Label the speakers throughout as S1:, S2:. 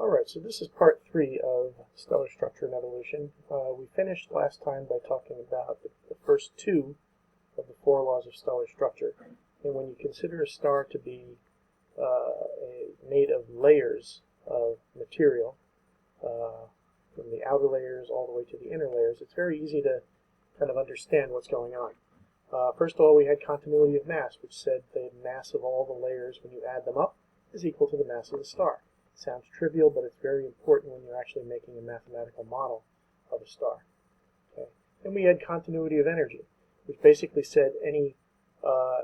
S1: Alright, so this is part 3 of stellar structure and evolution. We finished last time by talking about the first 2 of the 4 laws of stellar structure. And when you consider a star to be made of layers of material, from the outer layers all the way to the inner layers, it's very easy to kind of understand what's going on. First of all, we had continuity of mass, which said the mass of all the layers when you add them up is equal to the mass of the star. Sounds trivial, but it's very important when you're actually making a mathematical model of a star. Okay. Then we had continuity of energy, which basically said any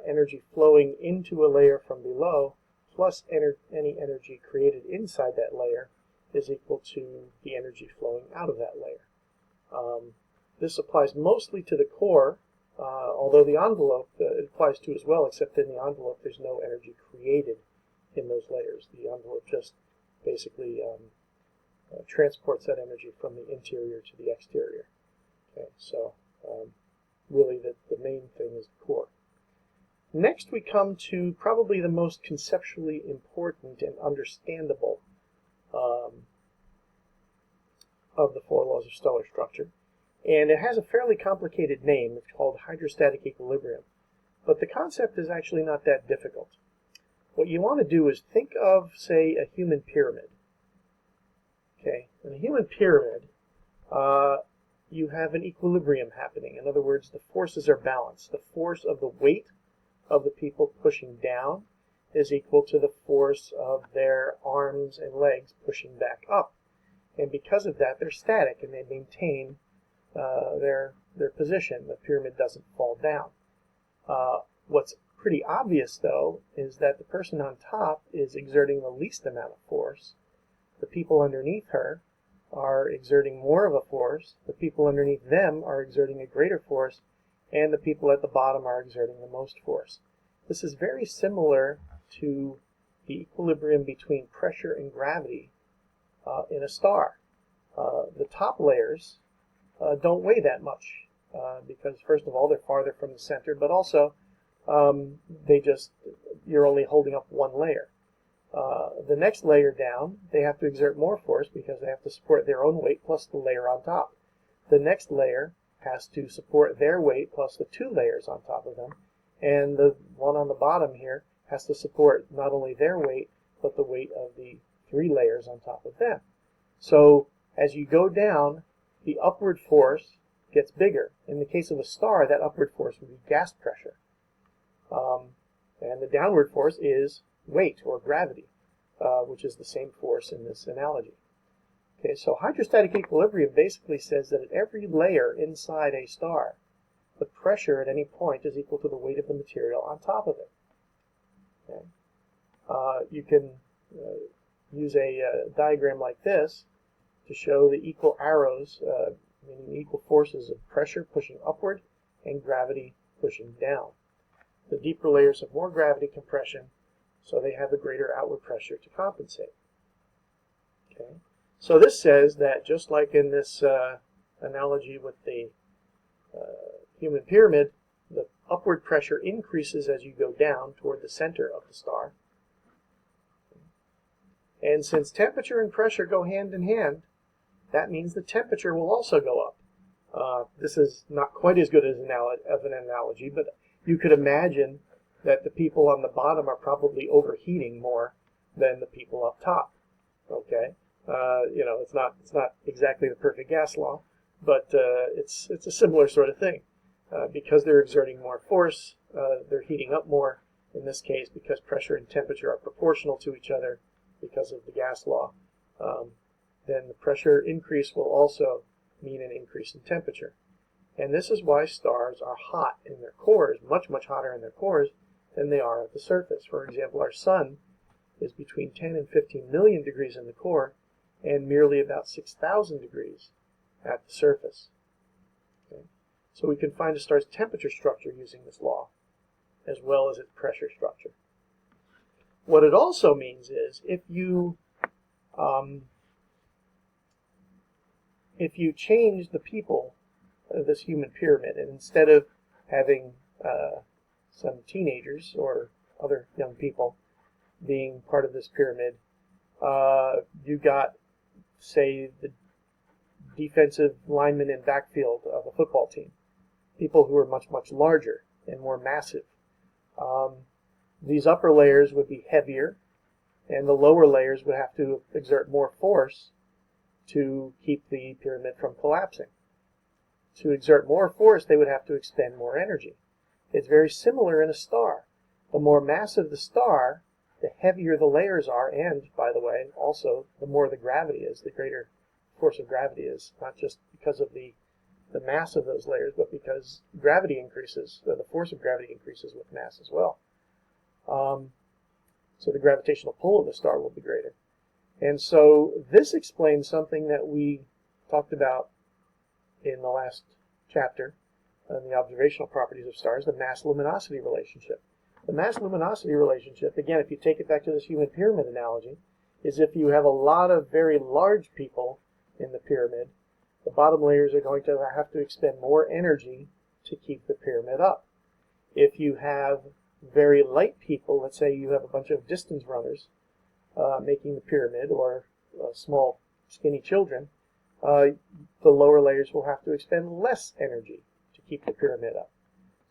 S1: energy flowing into a layer from below plus any energy created inside that layer is equal to the energy flowing out of that layer. This applies mostly to the core, although the envelope it applies to as well, except in the envelope there's no energy created in those layers. The envelope just basically transports that energy from the interior to the exterior. Okay, so really the main thing is the core. Next we come to probably the most conceptually important and understandable of the 4 laws of stellar structure. And it has a fairly complicated name. It's called hydrostatic equilibrium. But the concept is actually not that difficult. What you want to do is think of, say, a human pyramid. Okay, in a human pyramid, you have an equilibrium happening. In other words, the forces are balanced. The force of the weight of the people pushing down is equal to the force of their arms and legs pushing back up. And because of that, they're static and they maintain their position. The pyramid doesn't fall down. What's pretty obvious, though, is that the person on top is exerting the least amount of force. The people underneath her are exerting more of a force. The people underneath them are exerting a greater force, and the people at the bottom are exerting the most force. This is very similar to the equilibrium between pressure and gravity in a star. The top layers don't weigh that much because, first of all, they're farther from the center, but also you're only holding up one layer. The next layer down, they have to exert more force because they have to support their own weight plus the layer on top. The next layer has to support their weight plus the 2 layers on top of them, and the one on the bottom here has to support not only their weight, but the weight of the 3 layers on top of them. So as you go down, the upward force gets bigger. In the case of a star, that upward force would be gas pressure. And the downward force is weight, or gravity, which is the same force in this analogy. Okay, so hydrostatic equilibrium basically says that at every layer inside a star, the pressure at any point is equal to the weight of the material on top of it. Okay. You can use a diagram like this to show the equal arrows, meaning equal forces of pressure pushing upward and gravity pushing down. The deeper layers have more gravity compression, so they have a greater outward pressure to compensate. Okay. So this says that just like in this analogy with the human pyramid, the upward pressure increases as you go down toward the center of the star. And since temperature and pressure go hand in hand, that means the temperature will also go up. This is not quite as good as an analogy, but you could imagine that the people on the bottom are probably overheating more than the people up top. Okay, it's not exactly the perfect gas law, but it's a similar sort of thing. Because they're exerting more force, they're heating up more. In this case, because pressure and temperature are proportional to each other because of the gas law, then the pressure increase will also mean an increase in temperature. And this is why stars are hot in their cores, much, much hotter in their cores than they are at the surface. For example, our sun is between 10 and 15 million degrees in the core and merely about 6,000 degrees at the surface. Okay. So we can find a star's temperature structure using this law, as well as its pressure structure. What it also means is if you change the people of this human pyramid, and instead of having some teenagers or other young people being part of this pyramid, you got, say, the defensive linemen in backfield of a football team, people who are much, much larger and more massive. These upper layers would be heavier, and the lower layers would have to exert more force to keep the pyramid from collapsing. To exert more force, they would have to expend more energy. It's very similar in a star. The more massive the star, the heavier the layers are, and, by the way, also, the more the gravity is, the greater force of gravity is, not just because of the mass of those layers, but because gravity increases, the force of gravity increases with mass as well. So the gravitational pull of the star will be greater. And so this explains something that we talked about in the last chapter on the observational properties of stars, the mass-luminosity relationship. The mass-luminosity relationship, again, if you take it back to this human pyramid analogy, is if you have a lot of very large people in the pyramid, the bottom layers are going to have to expend more energy to keep the pyramid up. If you have very light people, let's say you have a bunch of distance runners making the pyramid, or small skinny children, the lower layers will have to expend less energy to keep the pyramid up.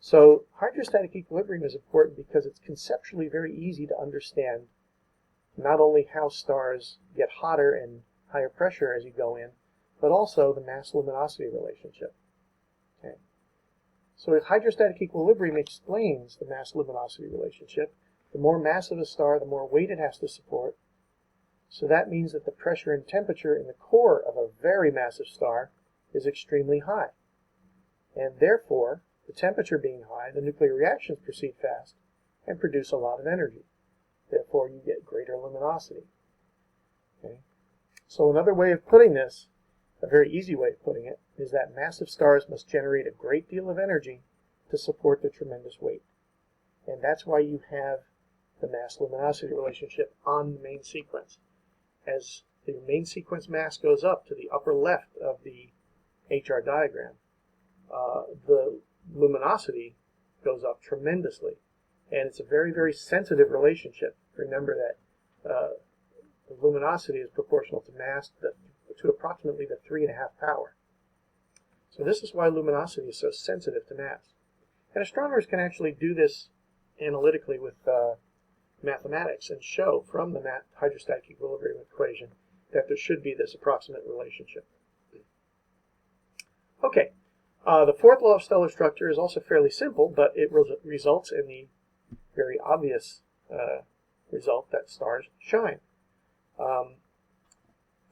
S1: So hydrostatic equilibrium is important because it's conceptually very easy to understand not only how stars get hotter and higher pressure as you go in, but also the mass-luminosity relationship. Okay. So hydrostatic equilibrium explains the mass-luminosity relationship. The more massive a star, the more weight it has to support. So that means that the pressure and temperature in the core of a very massive star is extremely high. And therefore, the temperature being high, the nuclear reactions proceed fast and produce a lot of energy. Therefore, you get greater luminosity. Okay. So another way of putting this, a very easy way of putting it, is that massive stars must generate a great deal of energy to support the tremendous weight. And that's why you have the mass-luminosity relationship on the main sequence. As the main sequence mass goes up to the upper left of the HR diagram, the luminosity goes up tremendously. And it's a very, very sensitive relationship. Remember that the luminosity is proportional to mass to approximately the 3.5 power. So this is why luminosity is so sensitive to mass. And astronomers can actually do this analytically with mathematics and show from the hydrostatic equilibrium equation that there should be this approximate relationship. Okay, the fourth law of stellar structure is also fairly simple, but it results in the very obvious result that stars shine.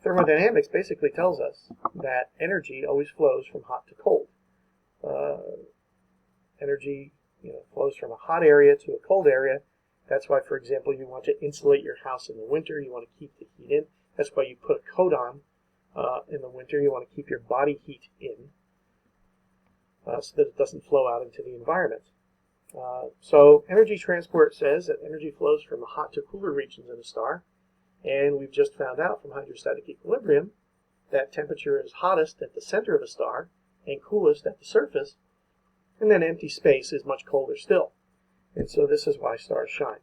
S1: Thermodynamics basically tells us that energy always flows from hot to cold. Energy flows from a hot area to a cold area. That's why, for example, you want to insulate your house in the winter. You want to keep the heat in. That's why you put a coat on in the winter. You want to keep your body heat in so that it doesn't flow out into the environment. So energy transport says that energy flows from hot to cooler regions in a star. And we've just found out from hydrostatic equilibrium that temperature is hottest at the center of a star and coolest at the surface, and then empty space is much colder still. And so this is why stars shine.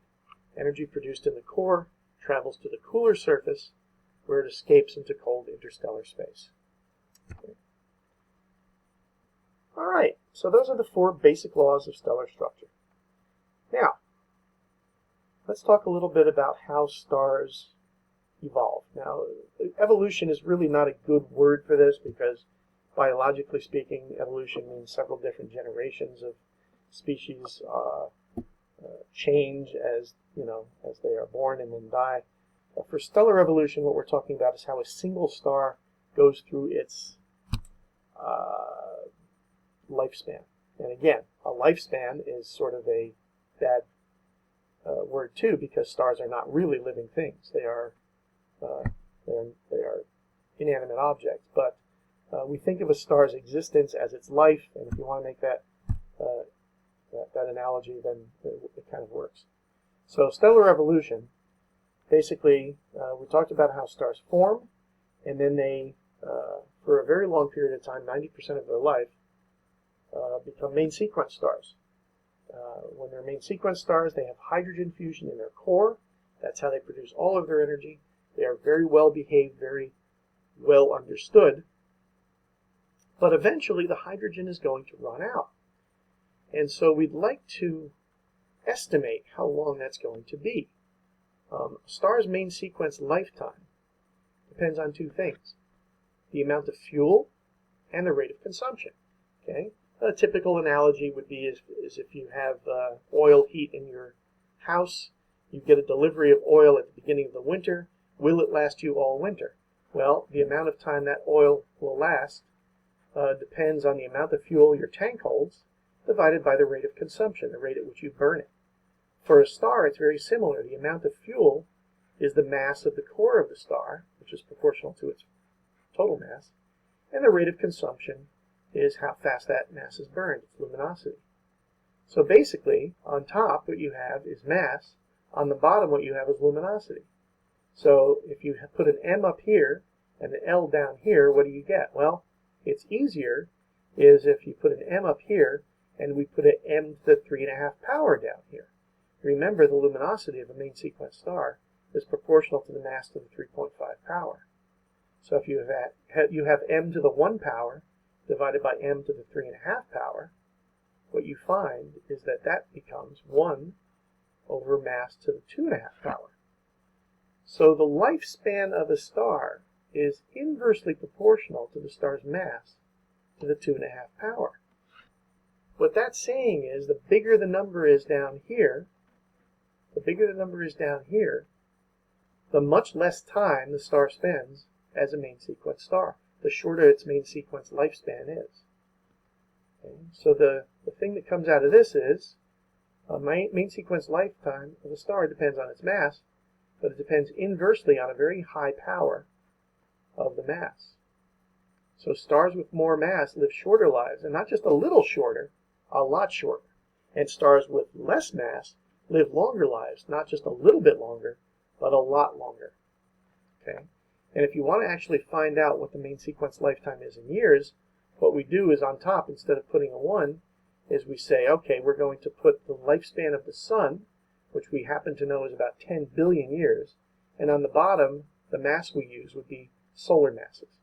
S1: Energy produced in the core travels to the cooler surface, where it escapes into cold interstellar space. Okay. All right, so those are the 4 basic laws of stellar structure. Now, let's talk a little bit about how stars evolve. Now, evolution is really not a good word for this because, biologically speaking, evolution means several different generations of species change as they are born and then die. But for stellar evolution, what we're talking about is how a single star goes through its lifespan. And again, a lifespan is sort of a bad word too, because stars are not really living things. They are inanimate objects. But we think of a star's existence as its life, and if you want to make that analogy, then it kind of works. So stellar evolution, basically, we talked about how stars form, and then they, for a very long period of time, 90% of their life, become main sequence stars. When they're main sequence stars, they have hydrogen fusion in their core. That's how they produce all of their energy. They are very well behaved, very well understood. But eventually the hydrogen is going to run out. And so we'd like to estimate how long that's going to be. A star's main sequence lifetime depends on two things: the amount of fuel and the rate of consumption. Okay? A typical analogy would be is if you have oil heat in your house, you get a delivery of oil at the beginning of the winter. Will it last you all winter? Well, the amount of time that oil will last depends on the amount of fuel your tank holds divided by the rate of consumption, the rate at which you burn it. For a star, it's very similar. The amount of fuel is the mass of the core of the star, which is proportional to its total mass, and the rate of consumption is how fast that mass is burned, its luminosity. So basically, on top, what you have is mass. On the bottom, what you have is luminosity. So if you put an M up here and an L down here, what do you get? Well, it's easier is if you put an M up here and we put an M to the 3.5 power down here. Remember, the luminosity of a main sequence star is proportional to the mass to the 3.5 power. So if you have M to the 1 power divided by M to the 3.5 power, what you find is that that becomes 1 over mass to the 2.5 power. So the lifespan of a star is inversely proportional to the star's mass to the 2.5 power. What that's saying is the bigger the number is down here, the much less time the star spends as a main sequence star, the shorter its main sequence lifespan is. Okay? So the thing that comes out of this is main sequence lifetime of a star depends on its mass, but it depends inversely on a very high power of the mass. So stars with more mass live shorter lives, and not just a little shorter, a lot shorter. And stars with less mass live longer lives, not just a little bit longer, but a lot longer. Okay? And if you want to actually find out what the main sequence lifetime is in years, what we do is on top, instead of putting a 1, is we say, okay, we're going to put the lifespan of the sun, which we happen to know is about 10 billion years, and on the bottom, the mass we use would be solar masses.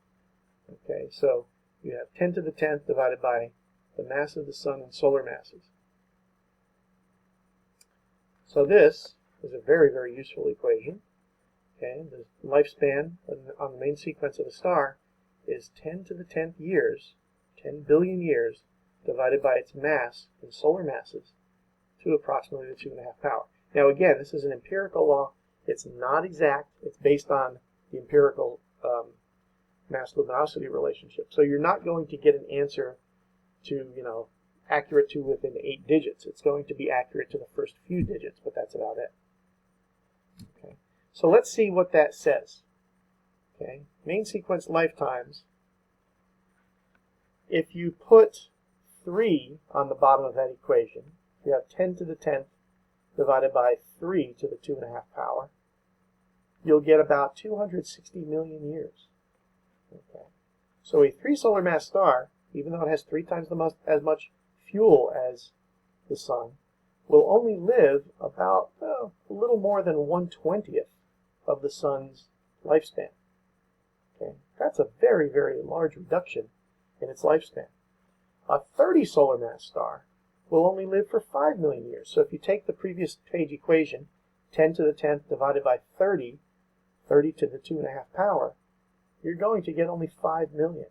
S1: Okay, so you have 10 to the 10th divided by the mass of the sun in solar masses. So this is a very, very useful equation. Okay, the lifespan on the main sequence of a star is 10 to the 10th years, 10 billion years, divided by its mass in solar masses to approximately the 2.5 power. Now again, this is an empirical law. It's not exact. It's based on the empirical mass-luminosity relationship. So you're not going to get an answer to, accurate to within 8 digits. It's going to be accurate to the first few digits, but that's about it. Okay. So let's see what that says. Okay. Main sequence lifetimes. If you put 3 on the bottom of that equation, you have 10 to the 10th divided by 3 to the 2.5 power, you'll get about 260 million years. Okay. So a 3 solar mass star, even though it has 3 times as much fuel as the sun, will only live about a little more than 1/20th of the sun's lifespan. Okay. That's a very, very large reduction in its lifespan. A 30 solar mass star will only live for 5 million years. So if you take the previous page equation, 10 to the 10th divided by 30, 30 to the 2.5 power, you're going to get only 5 million.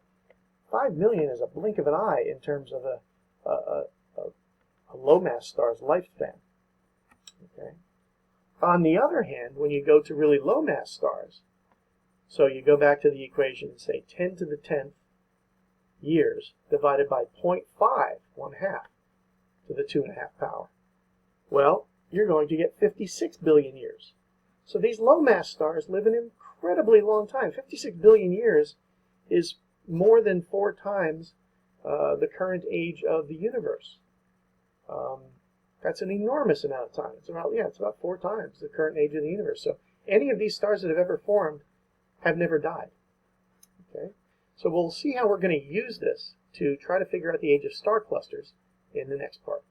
S1: 5 million is a blink of an eye in terms of a low mass star's lifespan. Okay. On the other hand, when you go to really low mass stars, so you go back to the equation and say 10 to the 10th years divided by 0.5, 1/2, to the 2.5 power. Well, you're going to get 56 billion years. So these low mass stars live an incredibly long time. 56 billion years is more than 4 times the current age of the universe. That's an enormous amount of time. It's about 4 times the current age of the universe. So any of these stars that have ever formed have never died. Okay? So we'll see how we're going to use this to try to figure out the age of star clusters in the next part.